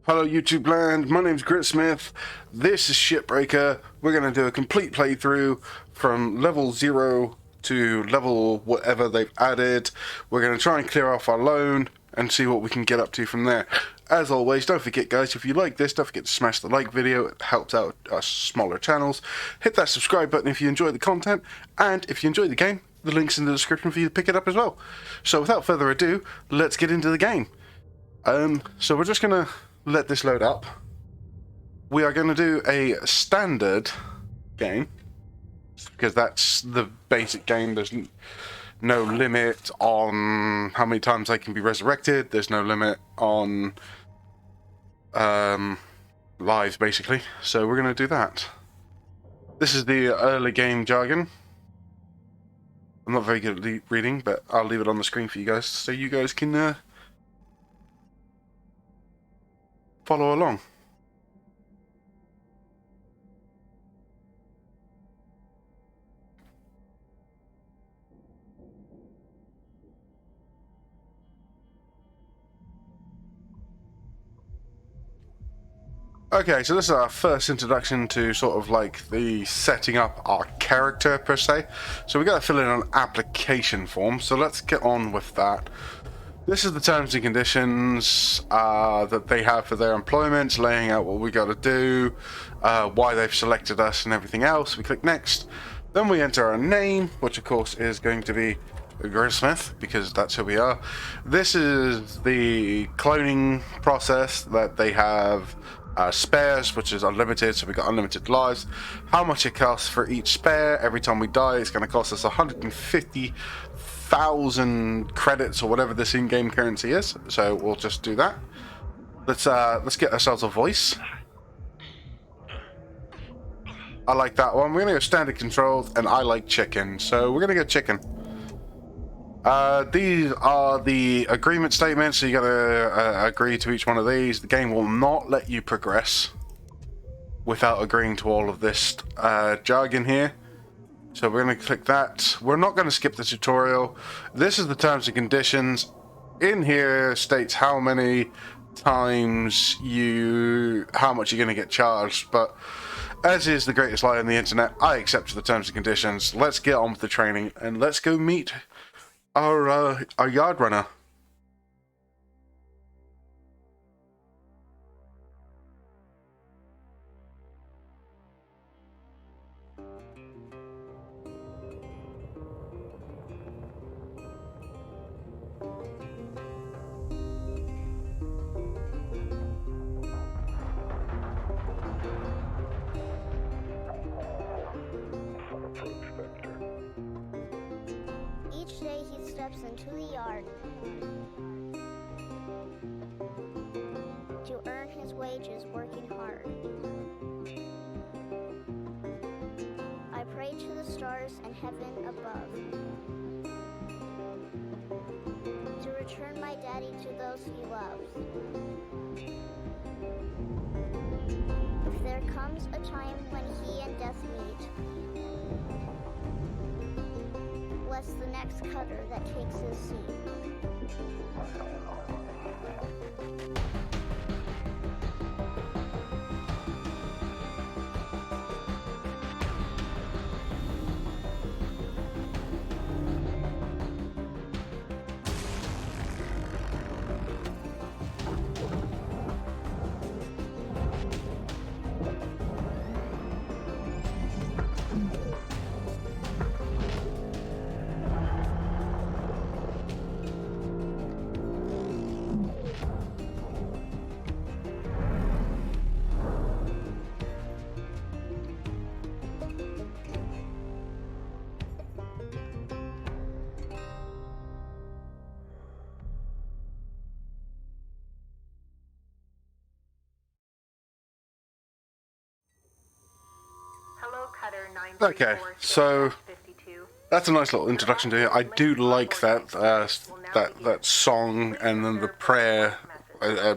Hello YouTube land, my name's Grizzsmith, this is Shipbreaker. We're going to do a complete playthrough from level 0 to level whatever they've added. We're going to try and clear off our loan and see what we can get up to from there. As always, don't forget guys, if you like this, don't forget to smash the like video, it helps out us smaller channels. Hit that subscribe button if you enjoy the content, and if you enjoy the game, the link's in the description for you to pick it up as well. So without further ado, let's get into the game. So we're just going to let this load up. We are going to do a standard game because that's the basic game. There's no limit on how many times they can be resurrected. There's no limit on lives basically. So we're going to do that. This is the early game jargon. I'm not very good at reading, but I'll leave it on the screen for you guys so you guys can follow along. Okay, so this is our first introduction to sort of like the setting up our character per se. So we got to fill in an application form, so let's get on with that. This is the terms and conditions that they have for their employment, laying out what we got to do, why they've selected us and everything else. We click next. Then we enter our name, which of course is going to be Grizzsmith, because that's who we are. This is the cloning process that they have. Spares, which is unlimited, so we got unlimited lives. How much it costs for each spare. Every time we die, it's going to cost us 150,000 credits or whatever this in-game currency is. So we'll just do that. Let's get ourselves a voice. I like that one. We're going to go standard controls, and I like chicken, so we're going to go chicken. These are the agreement statements, so you gotta agree to each one of these. The game will not let you progress without agreeing to all of this jargon here. So we're gonna click that. We're not gonna skip the tutorial. This is the terms and conditions. In here states how many times how much you're gonna get charged, but as is the greatest lie on the internet, I accept the terms and conditions. Let's get on with the training and let's go meet our yard runner. Each day he steps into the yard to earn his wages working hard. I pray to the stars and heaven above to return my daddy to those he loves. If there comes a time when he and death meet, bless the next cutter that takes his seat. Okay, so that's a nice little introduction to it. I do like that that song and then the prayer,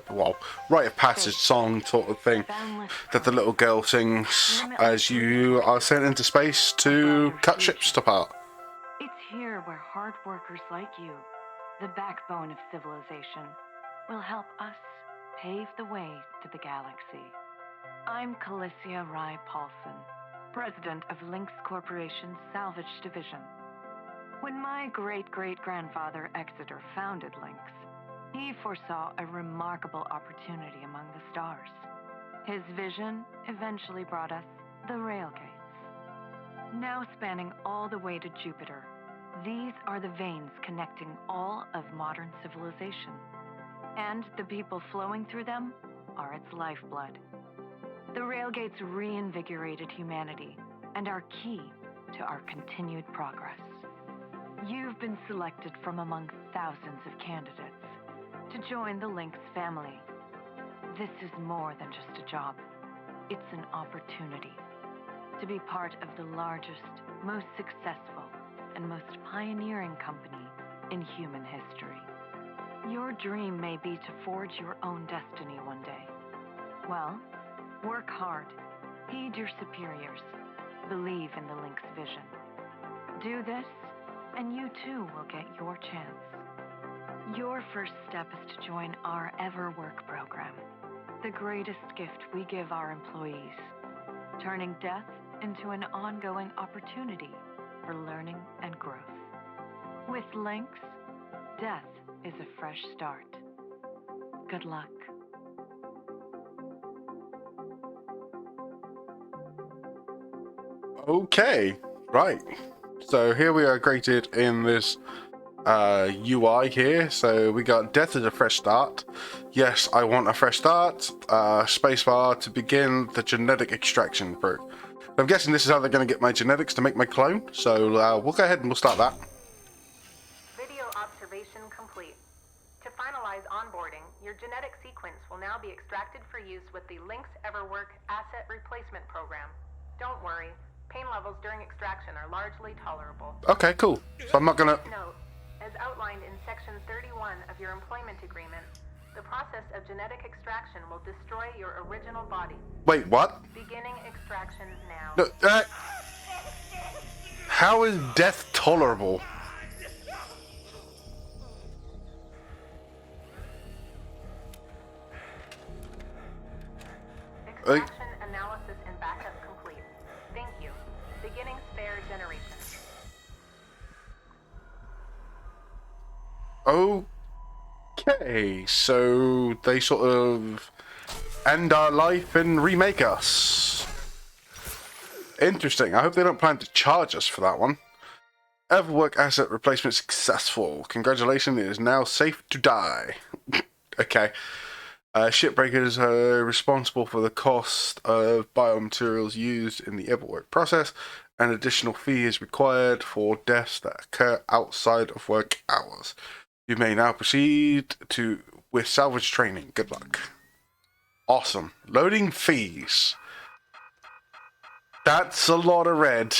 well, rite of passage song sort of thing that the little girl sings as you are sent into space to cut ships apart. It's here where hard workers like you, the backbone of civilization, will help us pave the way to the galaxy. I'm Calicia Rye Paulson, president of LYNX Corporation's Salvage Division. When my great-great-grandfather Exeter founded LYNX, he foresaw a remarkable opportunity among the stars. His vision eventually brought us the railgates. Now spanning all the way to Jupiter, these are the veins connecting all of modern civilization. And the people flowing through them are its lifeblood. The railgates reinvigorated humanity and are key to our continued progress. You've been selected from among thousands of candidates to join the LYNX family. This is more than just a job. It's an opportunity to be part of the largest, most successful, and most pioneering company in human history. Your dream may be to forge your own destiny one day. Well, work hard, heed your superiors, believe in the LYNX vision. Do this, and you too will get your chance. Your first step is to join our Ever Work program, the greatest gift we give our employees, turning death into an ongoing opportunity for learning and growth. With LYNX, death is a fresh start. Good luck. Okay, right. So here we are graded in this UI here. So we got death is a fresh start. Yes, I want a fresh start. Spacebar to begin the genetic extraction brew. I'm guessing this is how they're going to get my genetics to make my clone. So we'll go ahead and we'll start that. Video observation complete. To finalize onboarding, your genetic sequence will now be extracted for use with the LYNX EverWork Asset Replacement Program. Don't worry, pain levels during extraction are largely tolerable. Okay, cool. So I'm not going to... Note, as outlined in Section 31 of your employment agreement, the process of genetic extraction will destroy your original body. Wait, what? Beginning extraction now. No, how is death tolerable? Extraction analysis and backup complete. Thank you. Beginning spare generation. Okay, so they sort of end our life and remake us. Interesting. I hope they don't plan to charge us for that one. Everwork asset replacement successful. Congratulations, it is now safe to die. Okay. Shipbreakers are responsible for the cost of biomaterials used in the Everwork process. An additional fee is required for deaths that occur outside of work hours. You may now proceed with salvage training. Good luck. Awesome. Loading fees. That's a lot of red.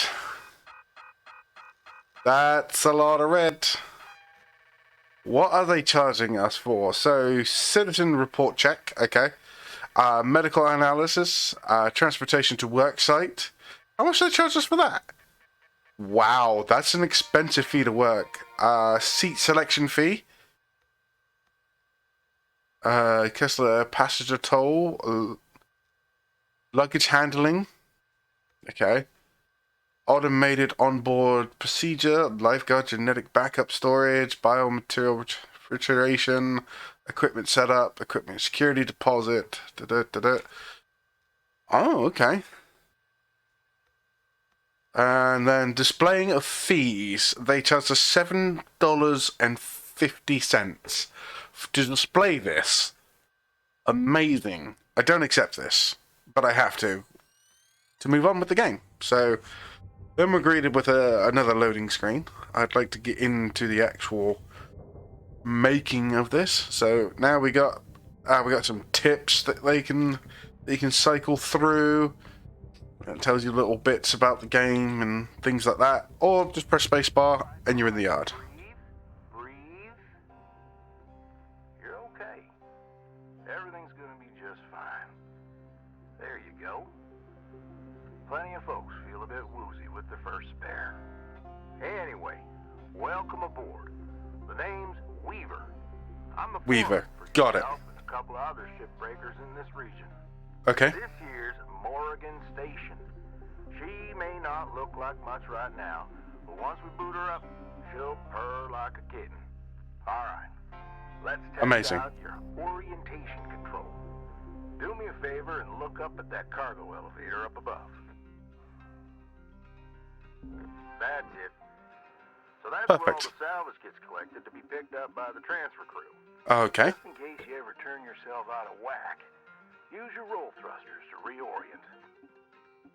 That's a lot of red. What are they charging us for? So, citizen report check, okay. Medical analysis, transportation to work site. How much do they charge us for that? Wow, that's an expensive fee to work. Seat selection fee. Kessler passenger toll. Luggage handling. Okay. Automated onboard procedure, lifeguard, genetic backup storage, biomaterial refrigeration, equipment setup, equipment security deposit. Oh, okay. And then displaying of fees. They charge us $7.50 to display this. Amazing. I don't accept this, but I have to move on with the game. So then we're greeted with another loading screen. I'd like to get into the actual making of this. So now we got some tips that they can cycle through. It tells you little bits about the game and things like that. Or just press spacebar and you're in the yard. Breathe. You're okay. Everything's gonna be just fine. There you go. Plenty of folks feel a bit woozy with their first spare. Anyway, welcome aboard. The name's Weaver. I'm the Weaver. foreman for Got it. yourself and a couple of other shipbreakers in this region. Okay. This here's Morrigan Station. She may not look like much right now, but once we boot her up, she'll purr like a kitten. Alright, let's test Amazing. out your orientation control. Do me a favor and look up at that cargo elevator up above. That's it. So that's where all Perfect. the salvage gets collected to be picked up by the transfer crew. Okay. Just in case you ever turn yourself out of whack, use your roll thrusters to reorient.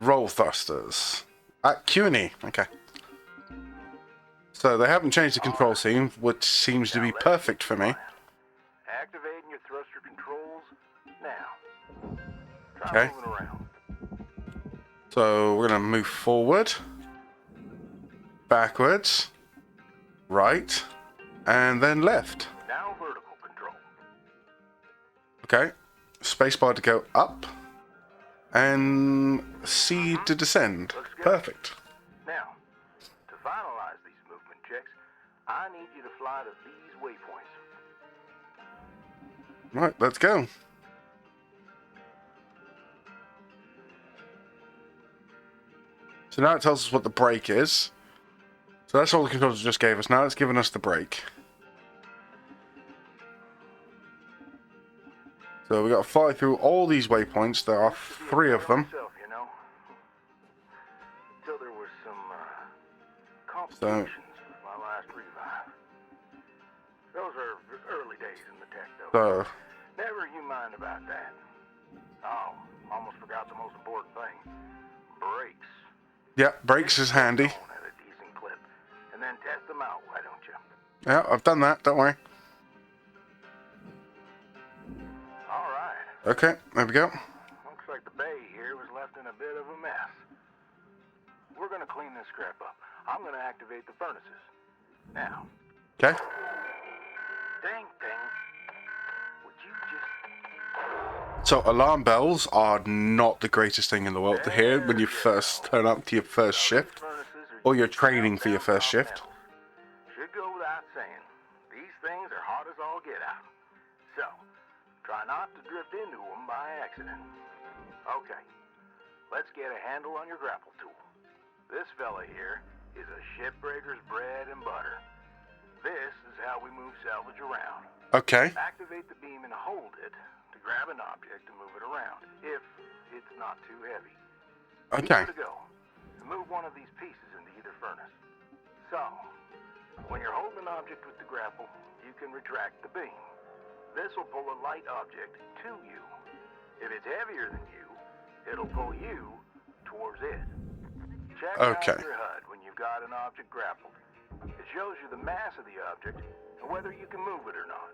Roll thrusters. At Q&E. Okay. So they haven't changed the control scheme, which seems to be perfect for me. Activating your thruster controls now. Try Okay. moving around. So we're going to move forward, backwards, right, and then left. Now vertical control. Okay. Spacebar to go up, and C to descend. Looks good. Perfect. Now, to finalize these movement checks, I need you to fly to these waypoints. Right, let's go. So now it tells us what the brake is. So that's all the controls it just gave us. Now it's giving us the brake. So we got to fly through all these waypoints. There are 3 of them. Myself, you know. Until there was some complications with my last revive. Those are early days in the tech, though. So Never you mind about that. Oh, almost forgot the most important thing. Brakes. yeah, brakes is handy. At a decent clip, and then test them out, why don't you? Yeah, I've done that. Don't worry. All right. Okay, there we go. Looks like the bay here was left in a bit of a mess. We're gonna clean this crap up. I'm gonna activate the furnaces. Now, Okay. dang thing. Would you just... So alarm bells are not the greatest thing in the world to hear when you first turn up to your first shift, or you're training for your first shift. Should go without saying. These things are hot as all get out. So, try not to drift into them by accident. Okay, let's get a handle on your grapple tool. This fella here is a shipbreaker's bread and butter. This is how we move salvage around. Okay. Activate the beam and hold it to grab an object and move it around, if it's not too heavy. Okay. Good to go. And move one of these pieces into either furnace. So, when you're holding an object with the grapple, you can retract the beam. This will pull a light object to you. If it's heavier than you, it'll pull you towards it. Check Okay. out your HUD when you've got an object grappled. It shows you the mass of the object and whether you can move it or not.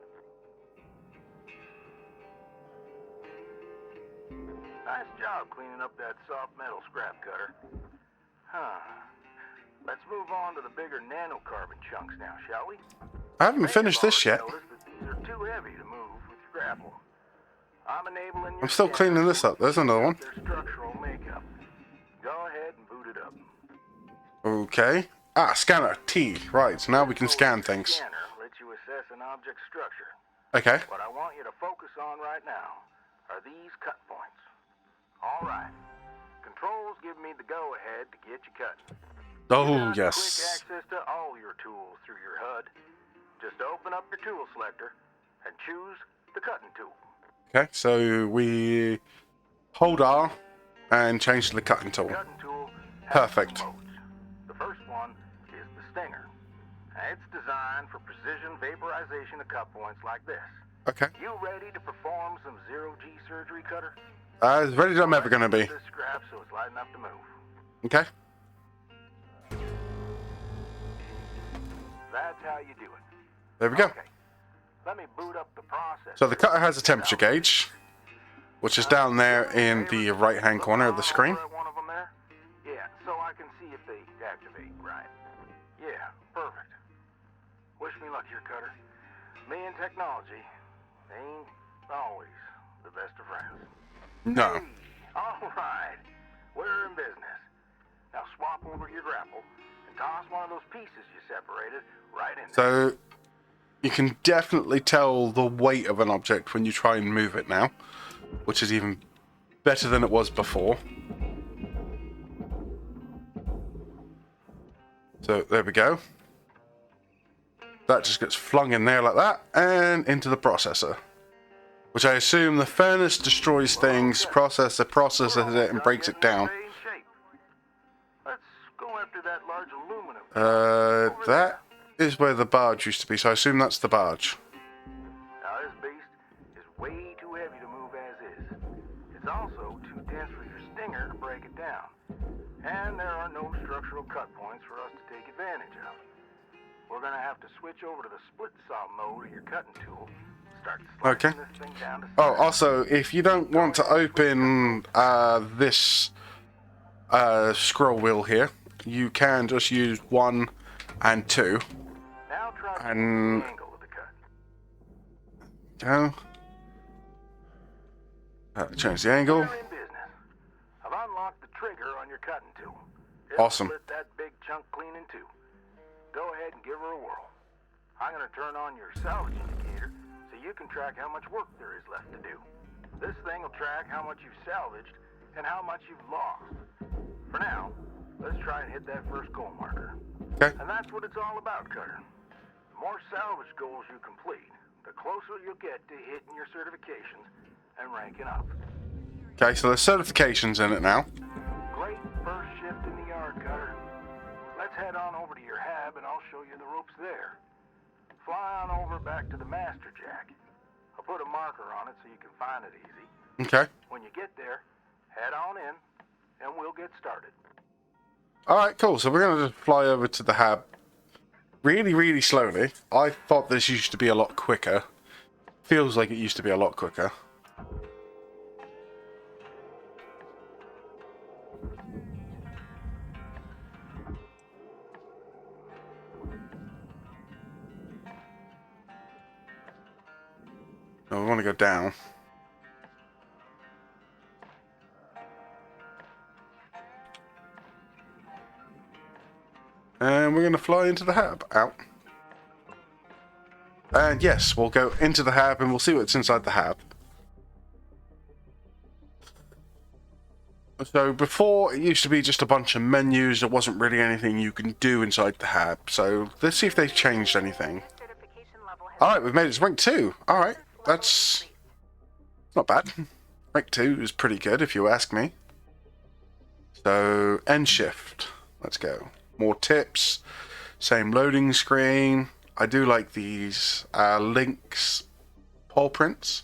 Nice job cleaning up that soft metal scrap cutter. Huh. Let's move on to the bigger nanocarbon chunks now, shall we? I haven't finished this yet. Notice that these are too heavy to move with your grapple. I'm enabling your I'm still cleaning this up. There's another one. their structural makeup. Go ahead and boot it up. Okay. Ah, scanner. T. Right, now we can scan things. Scanner lets you assess an object's structure. Okay. What I want you to focus on right now are these cut points. All right. Controls give me the go-ahead to get you cutting. Oh, Quick yes. access to all your tools through your HUD. Just open up your tool selector and choose the cutting tool. Okay, so we hold R and change to the cutting tool. Cutting tool has Perfect. two modes. The first one is the stinger. It's designed for precision vaporization of cut points like this. Okay. You ready to perform some zero-G surgery, Cutter? As ready as I'm ever going to be. This scrap so it's light enough to move. Okay. That's how you do it. There we go. Okay. Let me boot up the process. So the cutter has a temperature gauge, which is down there in the right-hand corner of the screen. One of them there? Yeah, so I can see if they activate right. Yeah, perfect. Wish me luck here, Cutter. Me and technology ain't always the best of friends. No. Hey, all right. We're in business. Now swap over your grapple and toss one of those pieces you separated right in there. So You can definitely tell the weight of an object when you try and move it now, which is even better than it was before. So there we go. That just gets flung in there like that and into the processor, which I assume the furnace destroys things, processor processes it and breaks it down. Let's go after that large aluminum. That is where the barge used to be, so I assume that's the barge. Now this beast is way too heavy to move as is. It's also too dense for your stinger to break it down. And there are no structural cut points for us to take advantage of. We're gonna have to switch over to the split saw mode of your cutting tool. Start slicing this thing down to Oh, also, if you don't want to open this scroll wheel here, you can just use 1 and 2. Now try to And the angle of the cut. go. Change the angle. We're in business. I've unlocked the trigger on your cutting tool. Awesome. Split that big chunk clean in two. Go ahead and give her a whirl. I'm gonna turn on your salvage indicator so you can track how much work there is left to do. This thing will track how much you've salvaged and how much you've lost. For now, let's try and hit that first goal marker. Okay. And that's what it's all about, Cutter. The more salvage goals you complete, the closer you'll get to hitting your certifications and ranking up. Okay, so there's certifications in it now. Great first shift in the yard, Cutter. Let's head on over to your hab and I'll show you the ropes there. Fly on over back to the master jack. I'll put a marker on it so you can find it easy. Okay. When you get there, head on in and we'll get started. Alright, cool. So we're going to just fly over to the hab really, really slowly. I thought this used to be a lot quicker. Feels like it used to be a lot quicker. No, we want to go down. And we're going to fly into the hab. Out. And yes, we'll go into the hab and we'll see what's inside the hab. So before, it used to be just a bunch of menus. There wasn't really anything you can do inside the hab. So let's see if they've changed anything. Alright, we've made it to rank 2. Alright, that's not bad. Rank 2 is pretty good if you ask me. So, end shift. Let's go. More tips. Same loading screen. I do like these LYNX paw prints.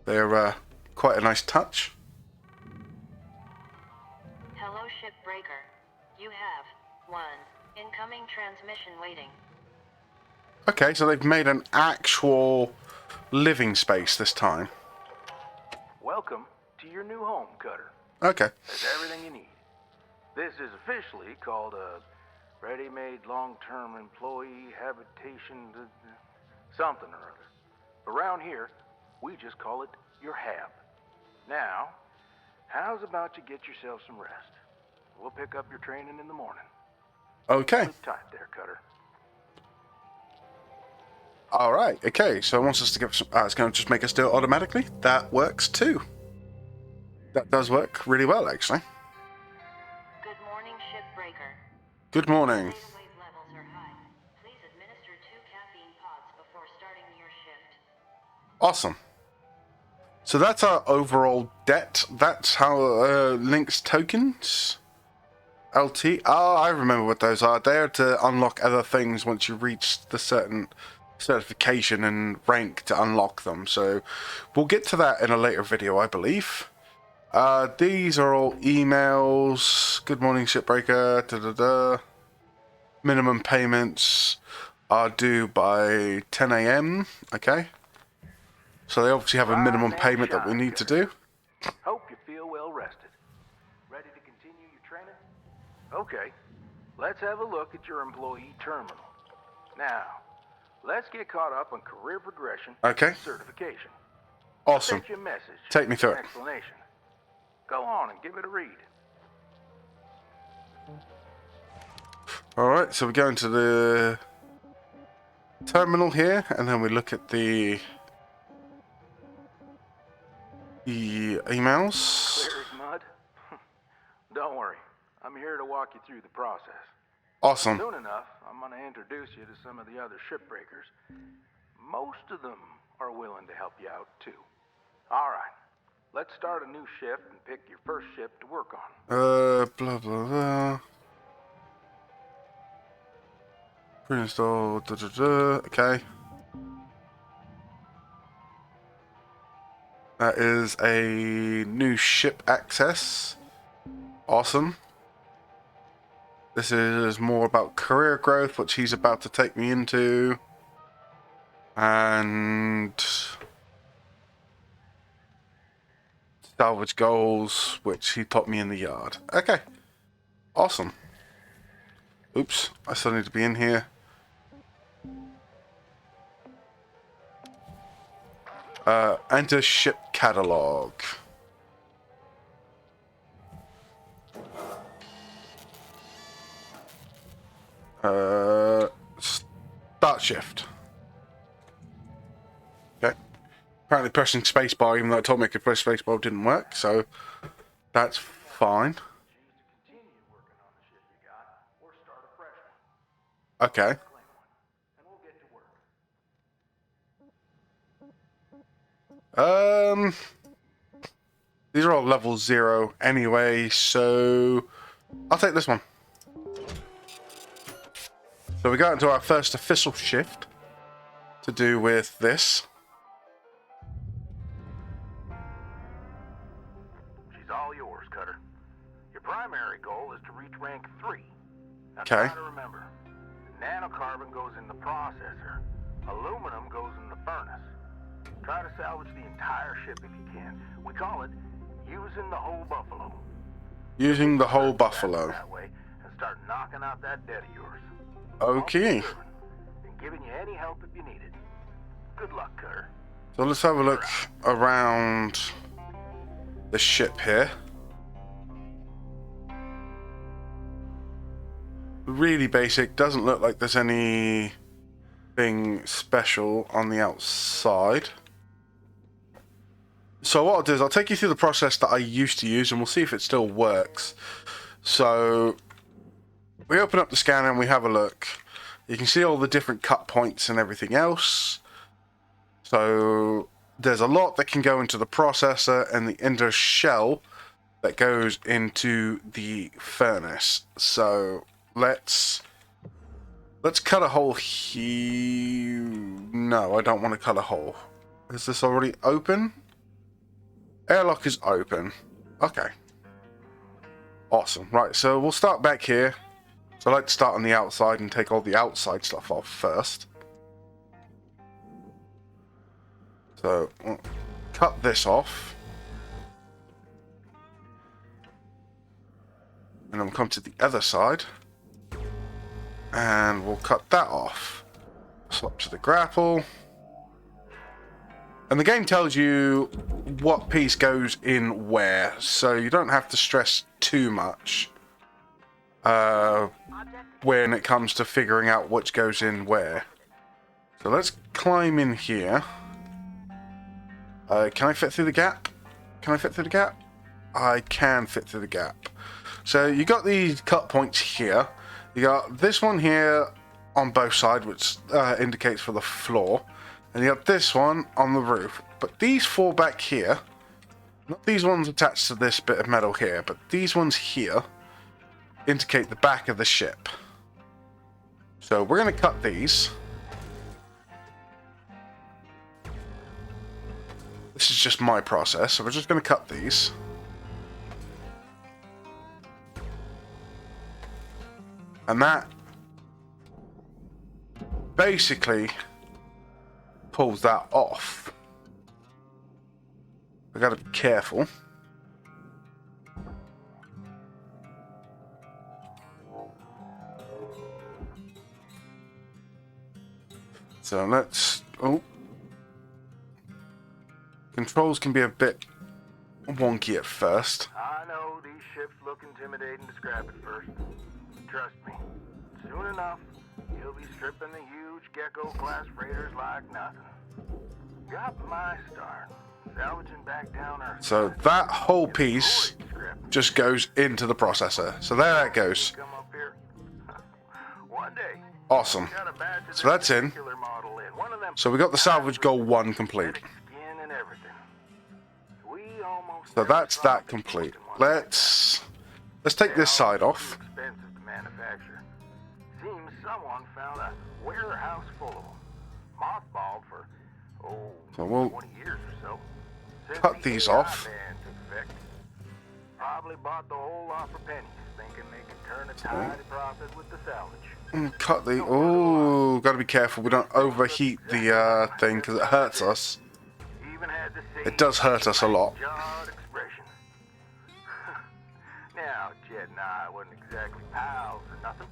They're quite a nice touch. Hello, Shipbreaker. You have 1 incoming transmission waiting. Okay, so they've made an actual living space this time. Welcome to your new home, Cutter. Okay. There's everything you need. This is officially called a ready-made long-term employee habitation something or other. Around here, we just call it your hab. Now, how's about you get yourself some rest? We'll pick up your training in the morning. Okay. Sleep tight there, Cutter. Alright, okay, so it wants us to give some... it's going to just make us do it automatically. That works too. That does work really well, actually. Good morning, Shipbreaker. Good morning. Data wave levels are high. Please administer 2 caffeine pods before starting your shift. Awesome. So that's our overall debt. That's how LYNX tokens... LT. Oh, I remember what those are. They're to unlock other things once you reach the certain certification and rank to unlock them. So we'll get to that in a later video, I believe. These are all emails. Good morning, Shipbreaker. Da, da, da. Minimum payments are due by 10 AM. Okay. So they obviously have a minimum payment that we need to do. Hope you feel well rested. Ready to continue your training? Okay. Let's have a look at your employee terminal. Now, let's get caught up on career progression Okay. and certification. Awesome. Sent you a message. Take me through an it. Explanation. Go on and give it a read. Alright, so we're going to the terminal here, and then we look at the emails. Clear as mud? Don't worry. I'm here to walk you through the process. Awesome. Soon enough, I'm going to introduce you to some of the other shipbreakers. Most of them are willing to help you out, too. All right. Let's start a new shift and pick your first ship to work on. Blah, blah, blah. Pre-install, okay. That is a new ship access. Awesome. This is more about career growth, which he's about to take me into. And salvage goals, which he taught me in the yard. Okay. Awesome. Oops, I still need to be in here. Enter ship catalog. Start shift. Okay. Apparently pressing spacebar, even though it told me I could press spacebar, didn't work, so that's fine. Okay. These are all level 0 anyway, so I'll take this one. So we got into our first official shift to do with this. She's all yours, Cutter. Your primary goal is to reach rank 3. Now Okay. try to remember, nanocarbon goes in the processor, aluminum goes in the furnace. Try to salvage the entire ship if you can. We call it using the whole buffalo. Using the whole buffalo. That way, and start knocking out that debt of yours. Okay. And giving you any help if you need it. Good luck, Cutter. So let's have a look around the ship here. Really basic. Doesn't look like there's anything special on the outside. So what I'll do is I'll take you through the process that I used to use and we'll see if it still works. So we open up the scanner and we have a look. You can see all the different cut points and everything else. So there's a lot that can go into the processor and the inner shell that goes into the furnace. So let's cut a hole here. No, I don't want to cut a hole. Is this already open? Airlock is open. Okay. Awesome. Right, so we'll start back here. So I like to start on the outside and take all the outside stuff off first. So we'll cut this off. And then we'll come to the other side. And we'll cut that off. Swap to the grapple. And the game tells you what piece goes in where, so you don't have to stress too much when it comes to figuring out which goes in where. So let's climb in here. Can I fit through the gap? Can I fit through the gap? I can fit through the gap. So you got these cut points here. You got this one here on both sides, which indicates for the floor. And you got this one on the roof. But these four back here, not these ones attached to this bit of metal here, but these ones here indicate the back of the ship. So we're going to cut these. This is just my process, so we're just going to cut these. And that basically pulls that off. I gotta be careful. So let's... Oh. Controls can be a bit wonky at first. I know these ships look intimidating to scrap at first. Trust me, soon enough, you'll We'll be stripping the huge Gecko-class freighters like nothing. Got my start. Salvaging back down Earth. So that whole piece just goes into the processor. So there that goes. Come up here. One day. Awesome. Got a batch of So that's this in. particular model in. One of them So we got the salvage goal 1 complete. skin and everything. We almost So never that's saw that this complete. looking one like Let's take this side off. Too expensive to manufacture. Seems someone found a warehouse full of them. Mothballed for, So we'll 20 years or so. Since cut the these AI off. ban took effect. Probably bought the whole lot for pennies, thinking they could turn a tidy profit with the salvage. And cut the... Oh, gotta be careful we don't overheat the thing because it hurts us. Even had to say It does hurt us a lot. jawed expression. Now, Jed and I wasn't exactly pals or nothing,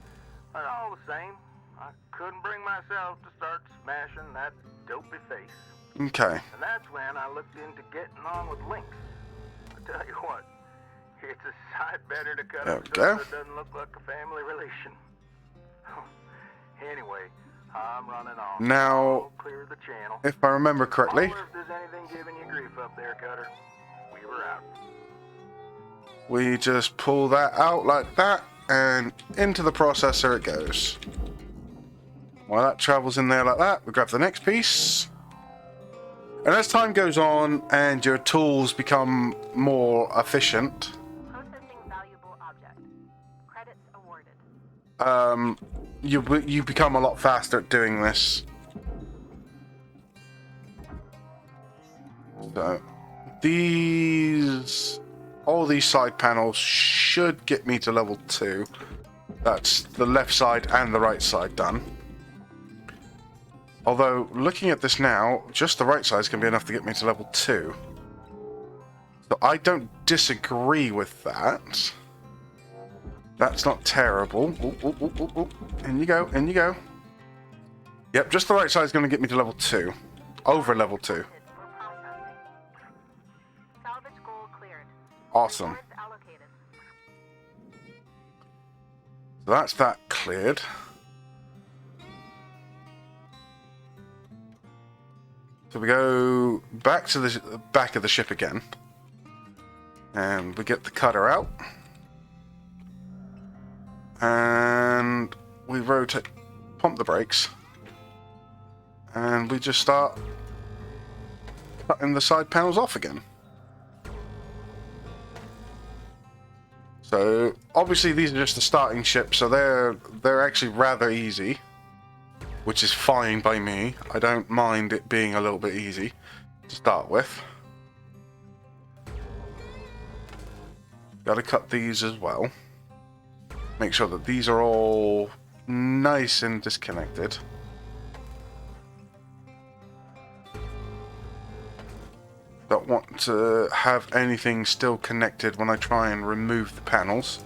but all the same, I couldn't bring myself to start smashing that dopey face. Okay. And that's when I looked into getting on with LYNX. I tell you what, it's a sight better to cut There up we something go. that doesn't look like a family relation. Anyway, I'm running off. Now, I'll clear the channel. if I remember correctly, Holler if there's anything giving you grief up there, Cutter. We were out. we just pull that out like that, and into the processor it goes. While that travels in there like that, we grab the next piece. And as time goes on and your tools become more efficient, Processing valuable object. Credits awarded. you become a lot faster at doing this. So all these side panels should get me to level 2. That's the left side and the right side done. Although, looking at this now, just the right side is going to be enough to get me to level 2. So I don't disagree with that. That's not terrible. Ooh, ooh, ooh, ooh, ooh. In you go, in you go. Yep, just the right side is going to get me to level 2. Over level 2. For processing. Salvage goal cleared. Awesome. Rewards allocated. So that's that cleared. So we go back to the back of the ship again. And we get the cutter out. And we rotate, pump the brakes. And we just start cutting the side panels off again. So obviously these are just the starting ships, so they're actually rather easy, which is fine by me. I don't mind it being a little bit easy to start with. Got to cut these as well. Make sure that these are all nice and disconnected. Don't want to have anything still connected when I try and remove the panels,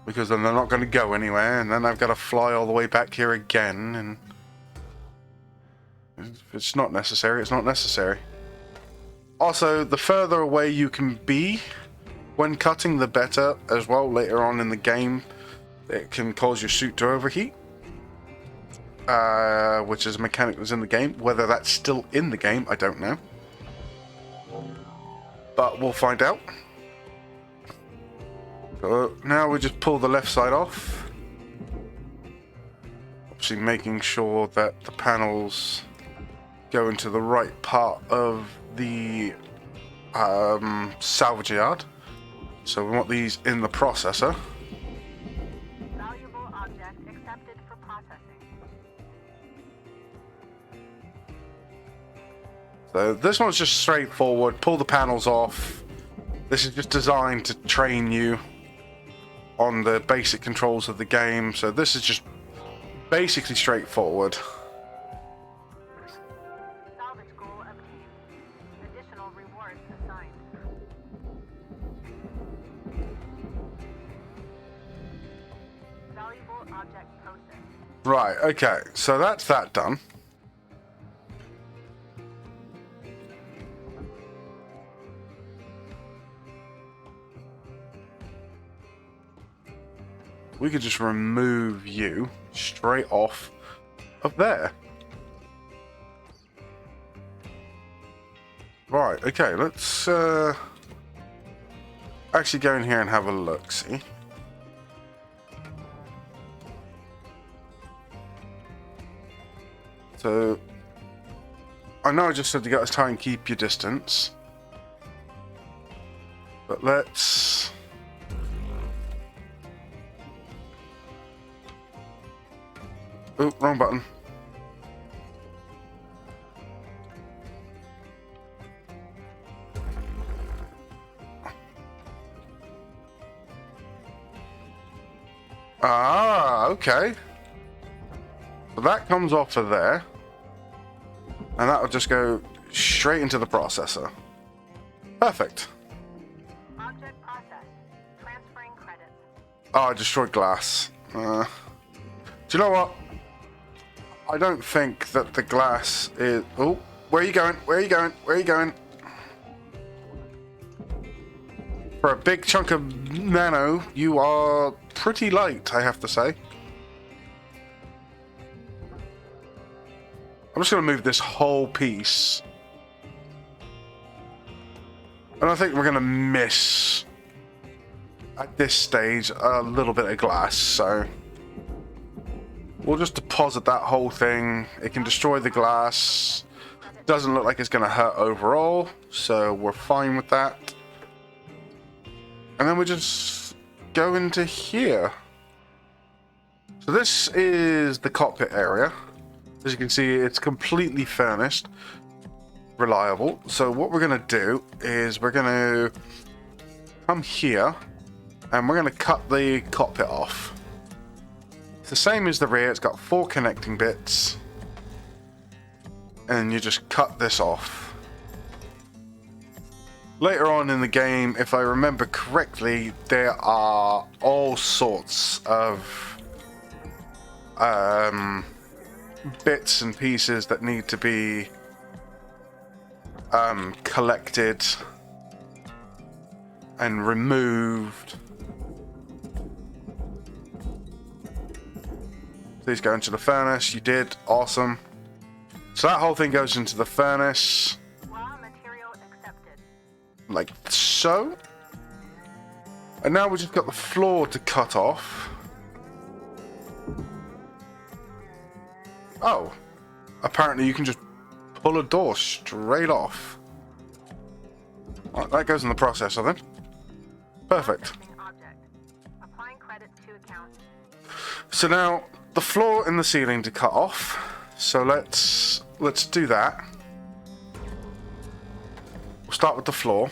because then they're not going to go anywhere, and then I've got to fly all the way back here again, and if it's not necessary, it's not necessary. Also, the further away you can be when cutting, the better as well. Later on in the game, it can cause your suit to overheat, which is a mechanic that's in the game. Whether that's still in the game, I don't know. But we'll find out. So now we just pull the left side off. Obviously making sure that the panels go into the right part of the salvage yard. So we want these in the processor. Valuable object accepted for processing. So this one's just straightforward. Pull the panels off. This is just designed to train you on the basic controls of the game. So this is just basically straightforward. Salvage goal obtained. Additional rewards assigned. Valuable object processed. Right, okay. So that's that done. We could just remove you straight off of there. Right, okay, let's actually go in here and have a look, see? So, I know I just said you got to try and keep your distance. But let's... Oh, wrong button. Ah, okay. So that comes off of there. And that will just go straight into the processor. Perfect. Object processed. Transferring credits. Oh, I destroyed glass. Do you know what? I don't think that the glass is... Oh, where are you going? Where are you going? Where are you going? For a big chunk of nano, you are pretty light, I have to say. I'm just going to move this whole piece. And I think we're going to miss, at this stage, a little bit of glass, so... We'll just deposit that whole thing. It can destroy the glass. Doesn't look like it's going to hurt overall, so we're fine with that. And then we just go into here. So this is the cockpit area. As you can see, it's completely furnished. Reliable. So what we're going to do is we're going to come here and we're going to cut the cockpit off. It's the same as the rear. It's got 4 connecting bits. And you just cut this off. Later on in the game, if I remember correctly, there are all sorts of bits and pieces that need to be collected and removed. These go into the furnace. You did. Awesome. So that whole thing goes into the furnace. Raw material accepted. Like so. And now we've just got the floor to cut off. Oh. Apparently you can just pull a door straight off. Right, that goes in the processor then. Perfect. Object. Applying credits to account. So now the floor and the ceiling to cut off. So let's do that. We'll start with the floor.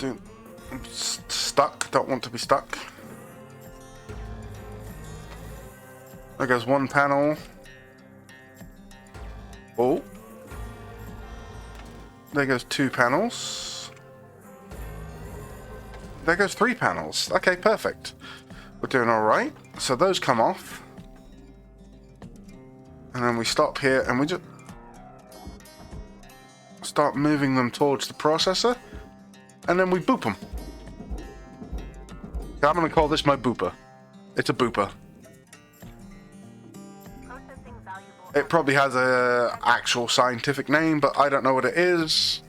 I'm stuck. Don't want to be stuck. There goes one panel. Oh. There goes 2 panels. There goes 3 panels. Okay, perfect. We're doing alright. So those come off. And then we stop here and we just start moving them towards the processor. And then we boop them. I'm going to call this my booper. It's a booper. Processing valuable. It probably has a actual scientific name, but I don't know what it is.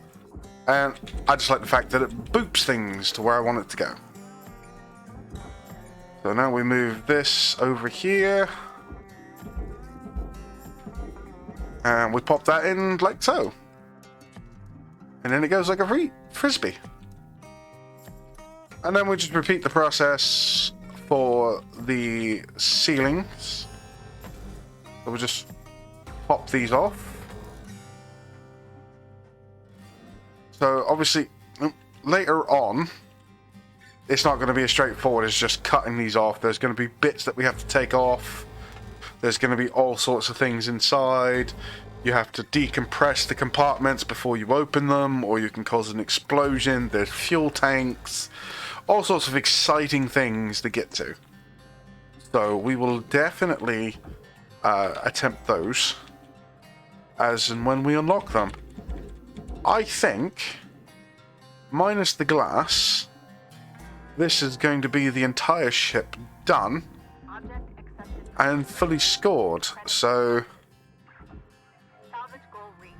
And I just like the fact that it boops things to where I want it to go. So now we move this over here. And we pop that in like so. And then it goes like a frisbee. And then we just repeat the process for the ceilings. So we'll just pop these off. So obviously later on, it's not going to be as straightforward as just cutting these off. There's going to be bits that we have to take off. There's going to be all sorts of things inside. You have to decompress the compartments before you open them, or you can cause an explosion. There's fuel tanks. All sorts of exciting things to get to. So we will definitely attempt those as and when we unlock them. I think, minus the glass, this is going to be the entire ship done Object accepted. and fully scored. So Salvage goal reached.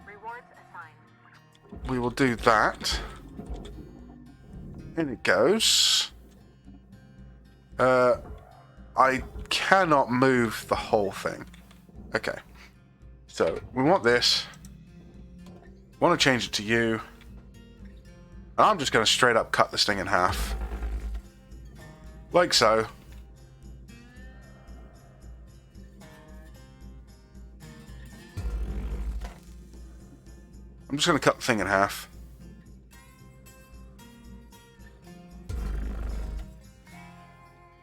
Rewards assigned. we will do that. In it goes. I cannot move the whole thing. Okay. So we want this. Want to change it to you. And I'm just going to straight up cut this thing in half. Like so. I'm just going to cut the thing in half.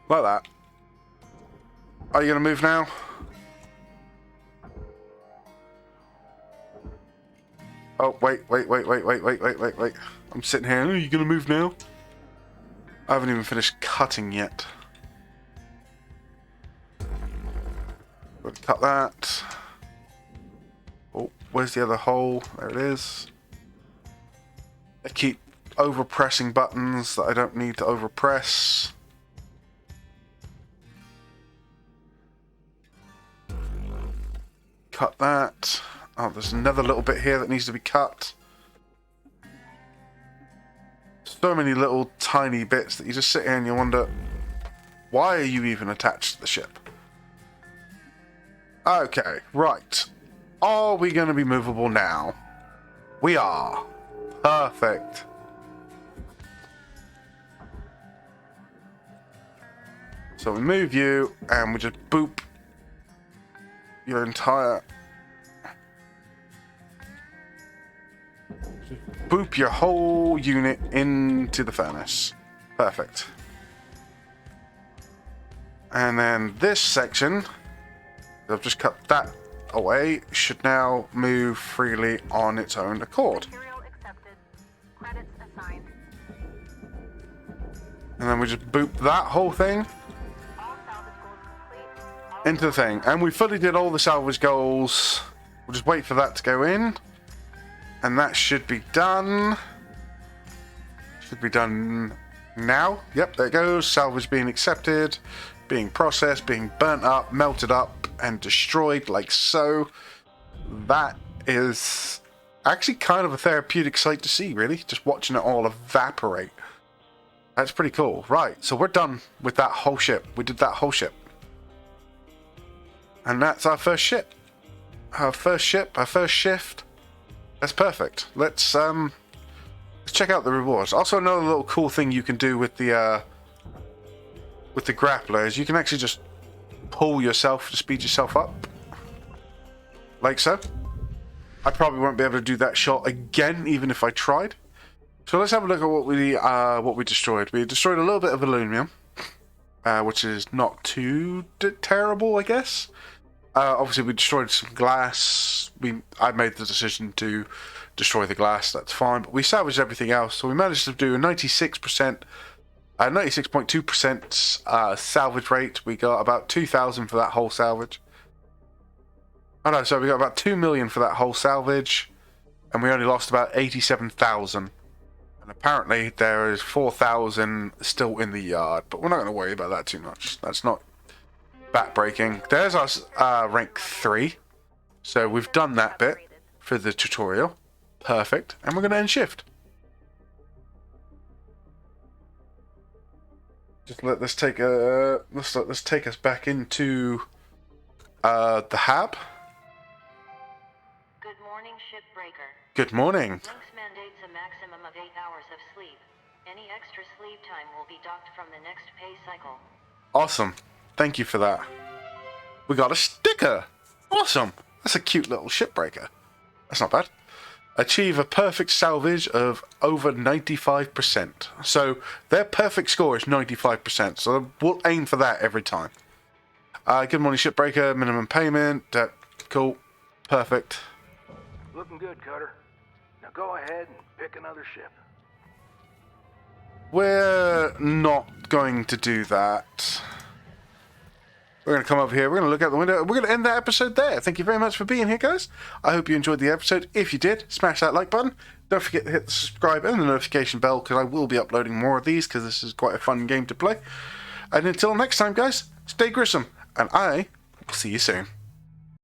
Like that. Are you going to move now? Oh, wait. I'm sitting here. Are you going to move now? I haven't even finished cutting yet. We'll cut that. Oh, where's the other hole? There it is. I keep overpressing buttons that I don't need to overpress. Cut that. Oh, there's another little bit here that needs to be cut. So many little tiny bits that you just sit here and you wonder, why are you even attached to the ship? Okay, right. Are we going to be movable now? We are. Perfect. So we move you and we just boop your entire... Boop your whole unit into the furnace. Perfect. And then this section, I've just cut that away, should now move freely on its own accord. Material accepted. Credits assigned. And then we just boop that whole thing All salvage goals complete. All into the thing. And we fully did all the salvage goals. We'll just wait for that to go in. And that should be done. Should be done now. Yep, there it goes. Salvage being accepted, being processed, being burnt up, melted up, and destroyed like so. That is actually kind of a therapeutic sight to see, really. Just watching it all evaporate. That's pretty cool. Right, so we're done with that whole ship. We did that whole ship. And that's our first ship. Our first ship, our first shift. That's perfect. Let's check out the rewards. Also, another little cool thing you can do with the grappler is you can actually just pull yourself to speed yourself up, like so. I probably won't be able to do that shot again, even if I tried. So let's have a look at what we destroyed. We destroyed a little bit of aluminum, which is not too terrible, I guess. Obviously, we destroyed some glass. I made the decision to destroy the glass. That's fine. But we salvaged everything else. So we managed to do a 96.2% salvage rate. We got about 2,000 for that whole salvage. Oh no, so we got about 2 million for that whole salvage. And we only lost about 87,000. And apparently there is 4,000 still in the yard. But we're not going to worry about that too much. That's not backbreaking. There's our rank 3. So we've done that bit for the tutorial. Perfect. And we're going to end shift. Just let this take let's let this take us back into the hab. Good morning, Shipbreaker. Good morning. LYNX mandates a maximum of 8 hours of sleep. Any extra sleep time will be docked from the next pay cycle. Awesome. Thank you for that. We got a sticker. Awesome. That's a cute little shipbreaker. That's not bad. Achieve a perfect salvage of over 95%. So their perfect score is 95%. So we'll aim for that every time. Good morning, shipbreaker. Minimum payment. Cool. Perfect. Looking good, Cutter. Now go ahead and pick another ship. We're not going to do that. We're going to come over here, we're going to look out the window, and we're going to end that episode there. Thank you very much for being here, guys. I hope you enjoyed the episode. If you did, smash that like button. Don't forget to hit the subscribe and the notification bell, because I will be uploading more of these, because this is quite a fun game to play. And until next time, guys, stay gruesome, and I will see you soon.